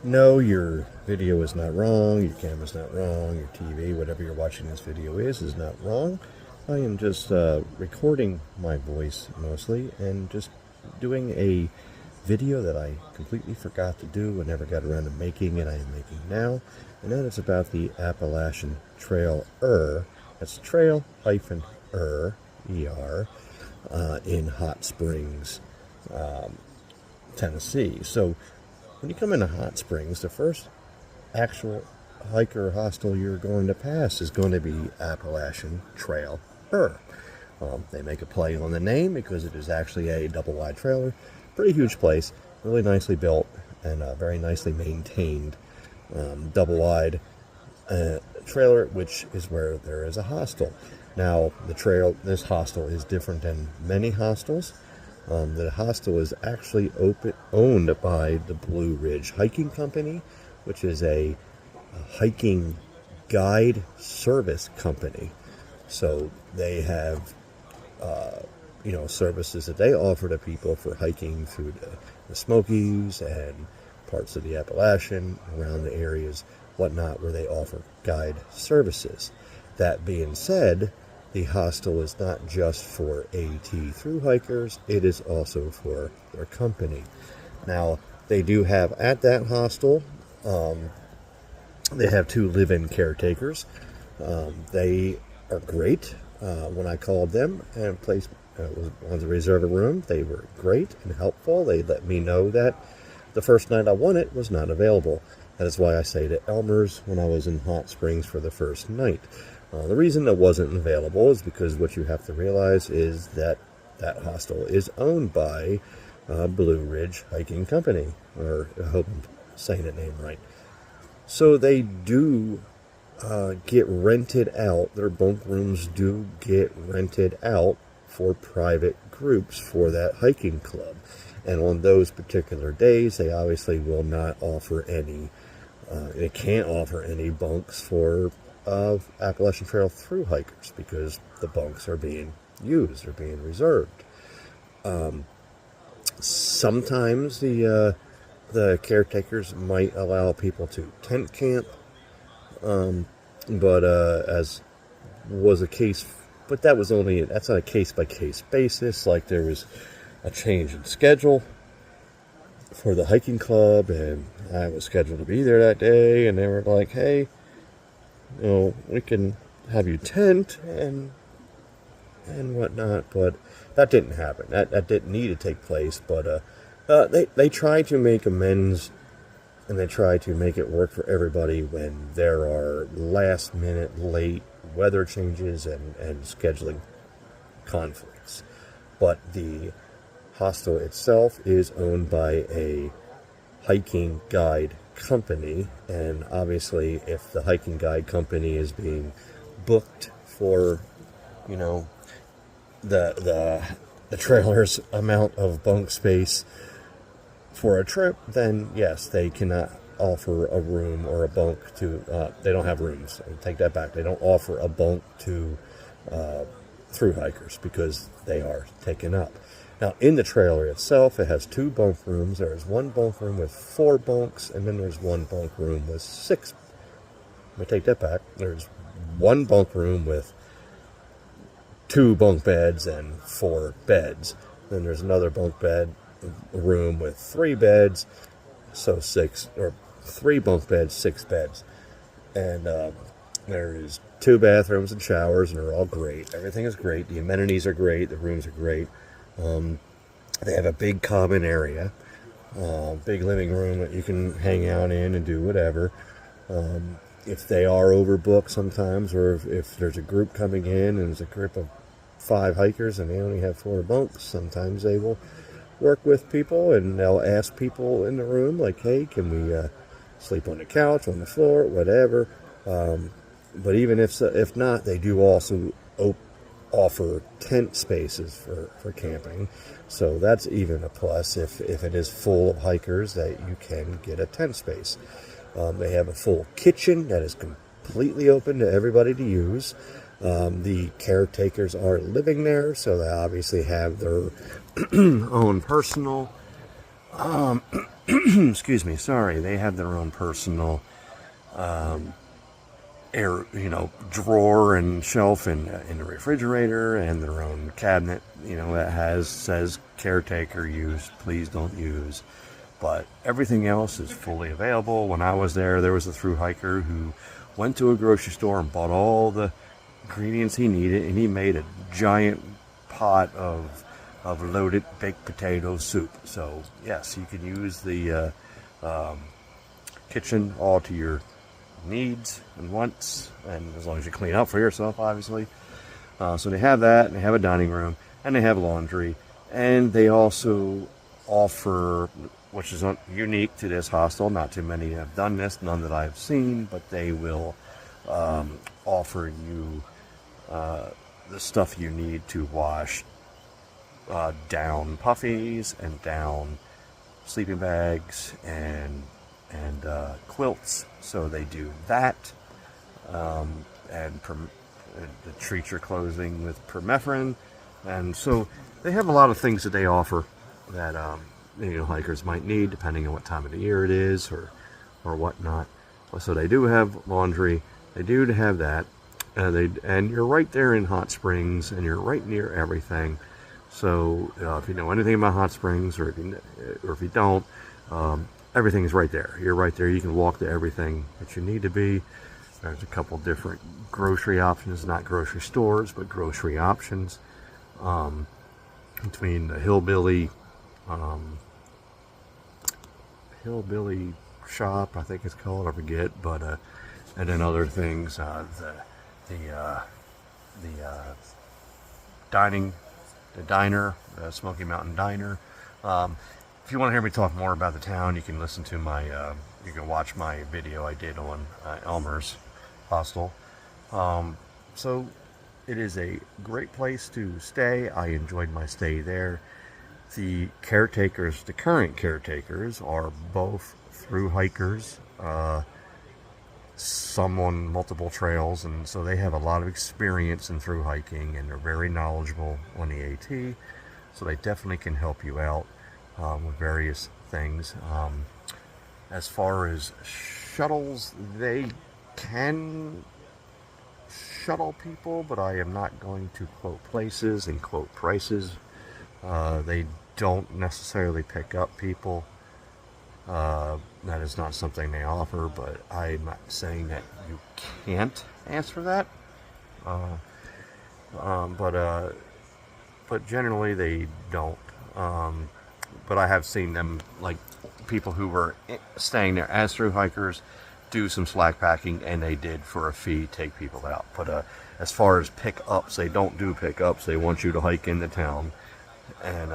No, your video is not wrong, your camera's not wrong, your TV, whatever you're watching this video is not wrong. I am just recording my voice mostly and just doing a video that I completely forgot to do and never got around to making, and I am making now. And that is about the Appalachian Trail-er. That's trail-er, E-R, in Hotsprings, Tennessee. So when you come into Hotsprings, the first actual hike or hostel you're going to pass is going to be Appalachian Trail-er. They make a play on the name because it is actually a double-wide trailer. Pretty huge place, really nicely built and very nicely maintained double-wide trailer, which is where there is a hostel. Now, this hostel is different than many hostels. The hostel is actually owned by the Blue Ridge Hiking Company, which is a hiking guide service company. So they have services that they offer to people for hiking through the Smokies and parts of the Appalachian, around the areas, whatnot, where they offer guide services. That being said, the hostel is not just for AT thru-hikers, it is also for their company. Now, they do have at that hostel, they have 2 live-in caretakers. They are great. When I called them and wanted to reserve a room, they were great and helpful. They let me know that the first night I wanted was not available. That is why I stayed at Elmer's when I was in Hot Springs for the first night. The reason it wasn't available is because what you have to realize is that that hostel is owned by Blue Ridge Hiking Company, or I hope I'm saying that name right. So they do get rented out. Their bunk rooms do get rented out for private groups for that hiking club. And on those particular days, they obviously will not offer any, they can't offer any bunks for Appalachian Trail thru-hikers because the bunks are being used, they're being reserved. Sometimes the caretakers might allow people to tent camp, but as was the case, but that's on a case-by-case basis. Like, there was a change in schedule for the hiking club, and I was scheduled to be there that day, and they were like, hey, we can have you tent and whatnot, but that didn't happen. That didn't need to take place, but they try to make amends, and they try to make it work for everybody when there are last-minute, late weather changes and scheduling conflicts. But the hostel itself is owned by a hiking guide company, and obviously if the hiking guide company is being booked for, the trailer's amount of bunk space for a trip, then yes, they cannot offer a room or a bunk to, they don't have rooms. I take that back. They don't offer a bunk to thru-hikers because they are taken up. Now, in the trailer itself, it has 2 bunk rooms. There's 1 bunk room with 4 bunks, and then there's 1 bunk room with 6. Let me take that back. There's 1 bunk room with 2 bunk beds and 4 beds. Then there's another bunk bed room with 3 beds, so 6, or 3 bunk beds, 6 beds. And there's 2 bathrooms and showers, and they're all great. Everything is great. The amenities are great. The rooms are great. They have a big common area, big living room that you can hang out in and do whatever. If they are overbooked sometimes, or if there's a group coming in and there's a group of 5 hikers and they only have 4 bunks, sometimes they will work with people and they'll ask people in the room, like, hey, can we sleep on the couch, on the floor, whatever. But even if not, they do also offer tent spaces for camping. So that's even a plus if it is full of hikers, that you can get a tent space. They have a full kitchen that is completely open to everybody to use. The caretakers are living there, so they obviously have their own personal excuse me, sorry, they have their own personal air, drawer and shelf in the refrigerator, and their own cabinet, that says caretaker use, please don't use. But everything else is fully available. When I was there was a Thru-Hiker who went to a grocery store and bought all the ingredients he needed, and he made a giant pot of loaded baked potato soup. So yes, you can use the kitchen all to your needs and wants, and as long as you clean up for yourself, obviously. So they have that, and they have a dining room, and they have laundry, and they also offer, which is unique to this hostel, not too many have done this, none that I've seen, but they will offer you the stuff you need to wash down puffies and down sleeping bags and quilts. So they do that, and treat your clothing with permethrin, and so they have a lot of things that they offer that hikers might need, depending on what time of the year it is or whatnot. So they do have laundry, they do have that, and you're right there in Hot Springs, and you're right near everything. So if you know anything about Hot Springs, or if you don't, everything's right there. You're right there. You can walk to everything that you need to be. There's a couple different grocery options, not grocery stores, but grocery options, between the hillbilly shop, I think it's called, I forget, but and then other things, the diner, the Smoky Mountain Diner. If you want to hear me talk more about the town, you can listen to you can watch my video I did on Elmer's Hostel. So it is a great place to stay. I enjoyed my stay there. The current caretakers are both Thru-Hikers, some on multiple trails, and so they have a lot of experience in Thru-Hiking, and they're very knowledgeable on the AT, so they definitely can help you out with various things. As far as shuttles, they can shuttle people, but I am not going to quote places and quote prices. They don't necessarily pick up people. That is not something they offer, but I'm not saying that you can't ask for that. But generally they don't. But I have seen them, like people who were staying there as Thru-Hikers, do some slack packing, and they did, for a fee, take people out. But as far as pickups, they don't do pickups. They want you to hike into town, and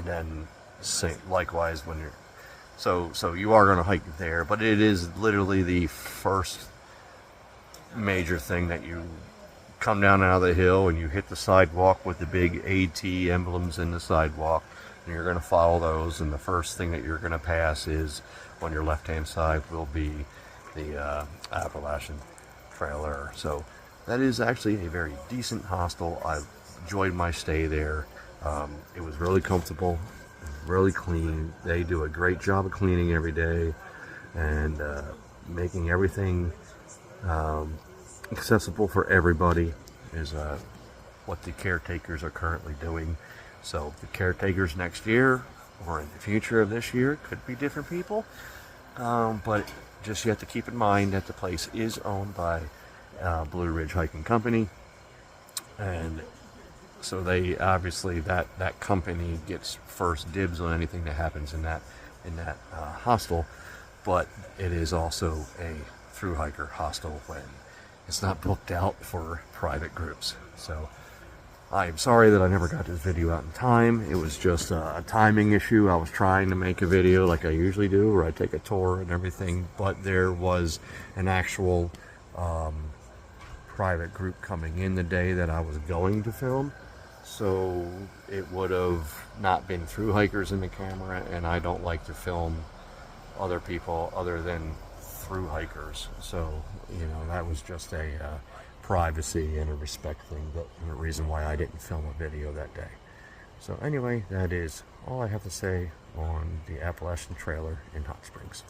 then likewise when you're so you are going to hike there, but it is literally the first major thing that you come down out of the hill and you hit the sidewalk with the big AT emblems in the sidewalk, and you're going to follow those, and the first thing that you're going to pass is, on your left hand side, will be the Appalachian Trail-er. So that is actually a very decent hostel. I've enjoyed my stay there. It was really comfortable, really clean. They do a great job of cleaning every day, and making everything accessible for everybody is what the caretakers are currently doing. So the caretakers next year, or in the future of this year, could be different people, but just you have to keep in mind that the place is owned by Blue Ridge Hiking Company, and so they obviously, that company gets first dibs on anything that happens in that hostel. But it is also a Thru-Hiker hostel when it's not booked out for private groups. So I am sorry that I never got this video out in time. It was just a timing issue. I was trying to make a video like I usually do, where I take a tour and everything, but there was an actual private group coming in the day that I was going to film. So it would have not been Thru-Hikers in the camera, and I don't like to film other people other than Thru-Hikers. So, that was just a privacy and a respect thing, and a reason why I didn't film a video that day. So anyway, that is all I have to say on the Appalachian Trail-er in Hot Springs.